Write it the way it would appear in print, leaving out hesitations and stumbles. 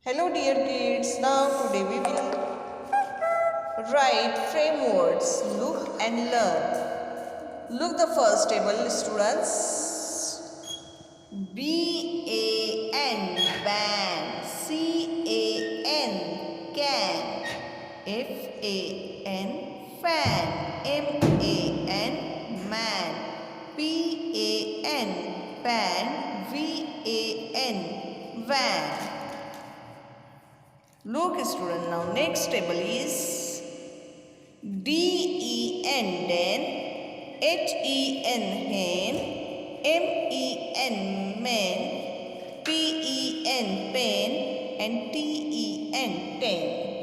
Hello dear kids, now today we will write frame words, look and learn. Look the first table students. B-A-N, ban, C-A-N, can, F-A-N, fan, M-A-N, man, P-A-N, pan, V-A-N, van. Look student, now next table is D-E-N, den, H-E-N, hen, M-E-N, men, P-E-N, pen and T-E-N, ten.